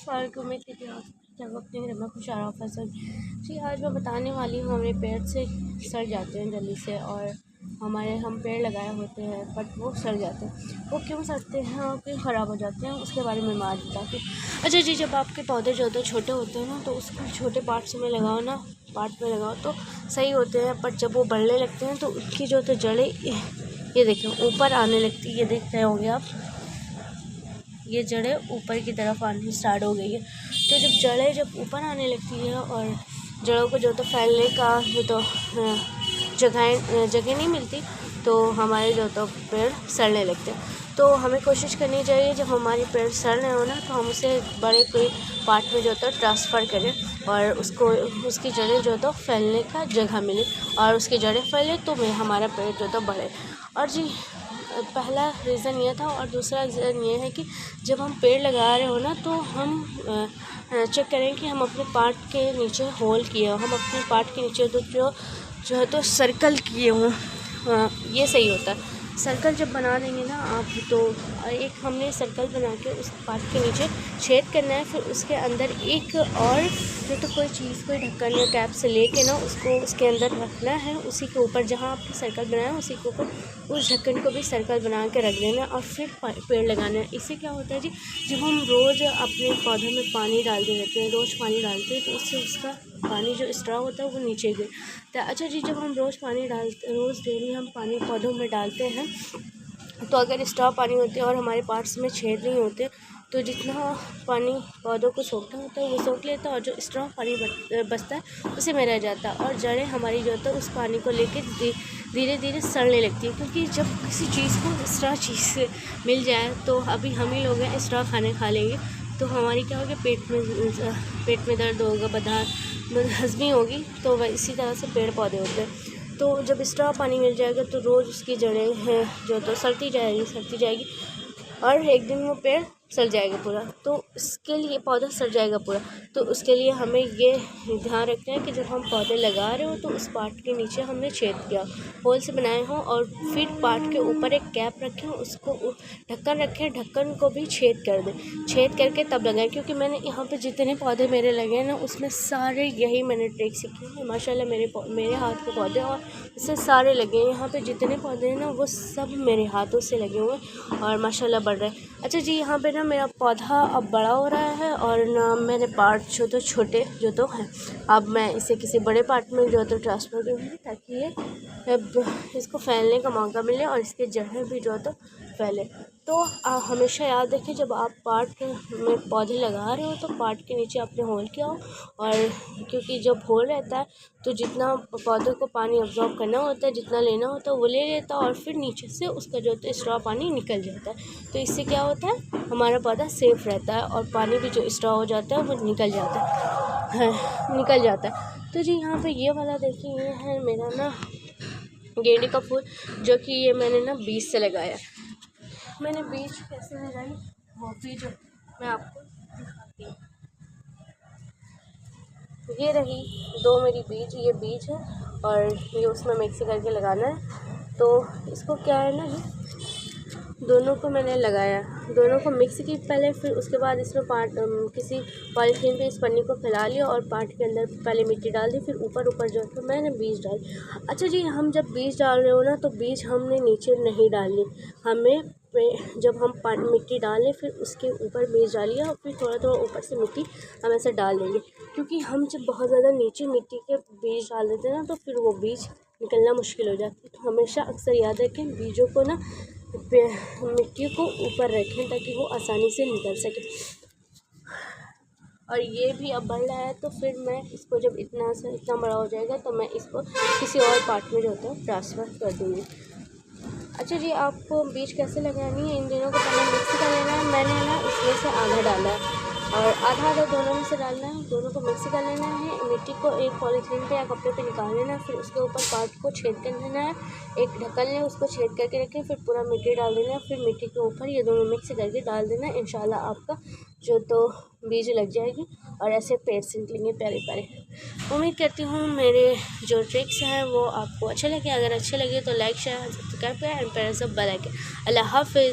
वालेकुम, उम्मीद करती हूँ आप अपने घर में खुश आराम फैसल। जी, आज मैं बताने वाली हूँ हमारे पेड़ से सड़ जाते हैं जल्दी से, और हम पेड़ लगाए होते हैं बट वो सड़ जाते हैं। वो क्यों सड़ते हैं और क्यों ख़राब हो जाते हैं उसके बारे में मैं आज बताती हूँ। अच्छा जी, जब आपके पौधे जो होते हैं छोटे होते हैं ना, तो उसको छोटे पार्ट्स में लगाओ ना, पार्ट में लगाओ तो सही होते हैं। पर जब वो बढ़ने लगते हैं तो उनकी जो तो जड़ें ये देखिए ऊपर आने लगती है। ये देख रहे होंगे आप, ये जड़ें ऊपर की तरफ आनी स्टार्ट हो गई है। तो जब जड़ें ऊपर आने लगती है और जड़ों को जो तो फैलने का जो तो जगह नहीं मिलती, तो हमारे जो तो पेड़ सड़ने लगते हैं। तो हमें कोशिश करनी चाहिए जब हमारे पेड़ सड़ रहे हो ना, तो हम उसे बड़े कोई पार्ट में जो तो ट्रांसफ़र करें और उसकी जड़ें जो तो फैलने का जगह मिले, और उसकी जड़ें फैले तो हमारा पेड़ जो तो बढ़े। और जी, पहला रीज़न ये था। और दूसरा रीज़न ये है कि जब हम पेड़ लगा रहे हो ना, तो हम चेक करें कि हम अपने पार्ट के नीचे होल किए हो, हम अपने पार्ट के नीचे तो जो है तो सर्कल किए हों। ये सही होता है। सर्कल जब बना देंगे ना आप, तो एक हमने सर्कल बना के उस पार्ट के नीचे छेद करना है, फिर उसके अंदर एक और जो तो कोई चीज़, कोई ढक्कन या कैप से लेके ना उसको उसके अंदर रखना है। उसी के ऊपर जहाँ आपने सर्कल बनाया है उसी के ऊपर उस ढक्कन को भी सर्कल बना के रख देना, और फिर पेड़ लगाना है। इससे क्या होता है जी, जब हम रोज़ अपने पौधों में पानी डालते रहते हैं, रोज़ पानी डालते हैं, तो उससे उसका पानी जो स्ट्रॉ होता है वो नीचे गिरता है। अच्छा जी, जब हम रोज़ डेली हम पानी पौधों में डालते हैं, तो अगर स्ट्रॉ पानी होते हैं और हमारे पार्ट्स में छेद नहीं होते, तो जितना पानी पौधों को सोखना होता है वो सोख लेता है, और जो स्ट्रॉ पानी बचता है उसी में रह जाता है, और जड़ें हमारी जो है उस पानी को लेके धीरे धीरे सड़ने लगती है। क्योंकि जब किसी चीज़ को स्ट्रॉ चीज़ से मिल जाए, तो अभी हम ही लोग हैं स्ट्रॉ खाने खा लेंगे, तो हमारी क्या होगा, पेट में दर्द होगा, हज़मी होगी। तो वह इसी तरह से पेड़ पौधे होते हैं। तो जब स्ट्रॉ पानी मिल जाएगा तो रोज़ उसकी जड़ें हैं जो तो सड़ती जाएगी, और एक दिन वो पेड़ सड़ जाएगा पूरा। तो इसके लिए पौधा सड़ जाएगा पूरा, तो उसके लिए हमें ये ध्यान रखना है कि जब हम पौधे लगा रहे हो तो उस पार्ट के नीचे हमने छेद किया, होल से बनाए हों, और फिर पार्ट के ऊपर एक कैप रखें, उसको ढक्कन रखें, ढक्कन को भी छेद कर दें, छेद करके तब लगाएं। क्योंकि मैंने यहाँ पे जितने पौधे मेरे लगे हैं ना, उसमें सारे यही मैंने ट्रिक सीखी है। माशाल्लाह मेरे हाथ के पौधे और इससे सारे लगे हैं। यहाँ पे जितने पौधे हैं ना, वो सब मेरे हाथों से लगे हुए हैं और माशाल्लाह बढ़ रहे हैं। अच्छा जी, यहाँ पे ना मेरा पौधा अब बड़ा हो रहा है, और ना मेरे पार्ट जो तो छोटे जो तो हैं, अब मैं इसे किसी बड़े पार्ट में जो तो ट्रांसफ़र करूँगी, ताकि ये इसको फैलने का मौका मिले और इसके जड़ें भी जो तो फैले। तो हमेशा याद रखें, जब आप पार्ट में पौधे लगा रहे हो तो पार्ट के नीचे आपने होल किया हो, और क्योंकि जब होल रहता है तो जितना पौधे को पानी अब्जॉर्ब करना होता है, जितना लेना होता है वो ले लेता है, और फिर नीचे से उसका जो तो स्ट्रॉ पानी निकल जाता है। तो इससे क्या होता है, हमारा पौधा सेफ़ रहता है, और पानी भी जो स्ट्रॉ हो जाता है वो निकल जाता है। तो जी, यहाँ पे ये वाला देखिए, ये है मेरा ना गेंदे का फूल, जो कि ये मैंने ना बीज से लगाया। मैंने बीज कैसे लगाई वो भी जो मैं आपको दिखाती हूँ। ये रही 2 मेरी बीज, ये बीज है, और ये उसमें मिक्स करके लगाना है। तो इसको क्या है ना, दोनों को मैंने लगाया, दोनों को मिक्स की पहले, फिर उसके बाद इसमें किसी पॉलीथीन पे इस पन्नी को फैला लिया, और पार्ट के अंदर पहले मिट्टी डाल दी, फिर ऊपर जो है तो मैंने बीज डाली। अच्छा जी, हम जब बीज डाल रहे हो ना, तो बीज हमने नीचे नहीं डालनी, हमें जब हम मिट्टी डालें फिर उसके ऊपर बीज डालिए, और फिर थोड़ा थोड़ा ऊपर से मिट्टी हम ऐसे डाल देंगे। क्योंकि हम जब बहुत ज़्यादा नीचे मिट्टी के बीज डाल देते हैं ना, तो फिर वो बीज निकलना मुश्किल हो जाती है। तो हमेशा अक्सर याद रखें, बीजों को ना मिट्टी को ऊपर रखें, ताकि वो आसानी से निकल सके। और ये भी अब बढ़ रहा है, तो फिर मैं इसको जब इतना बड़ा हो जाएगा, तो मैं इसको किसी और पार्ट में जो होता है ट्रांसफ़र कर दूँगी। अच्छा जी, आपको बीज कैसे लगानी है, इन दोनों को पहले मिक्स कर लेना है। मैंने ना इसमें से आधा डाला है, और आधा दोनों में से डालना है, दोनों को मिक्स कर लेना है। मिट्टी को एक पॉलीथीन पे या कपड़े पे निकाल लेना है, फिर उसके ऊपर पार्ट को छेद कर देना है, एक ढक्कन ले उसको छेद करके रखें, फिर पूरा मिट्टी डाल देना है, फिर मिट्टी के ऊपर ये दोनों मिक्स करके डाल देना है। इंशाल्लाह आपका जो तो बीज लग जाएगी, और ऐसे पेड़ से निकलेंगे प्यारे प्यारे। उम्मीद करती हूँ मेरे जो ट्रिक्स हैं वो आपको अच्छे लगे। अगर अच्छे लगे तो लाइक शेयर सब्सक्राइब करें, and press the bell icon. अल्लाह हाफ़िज़।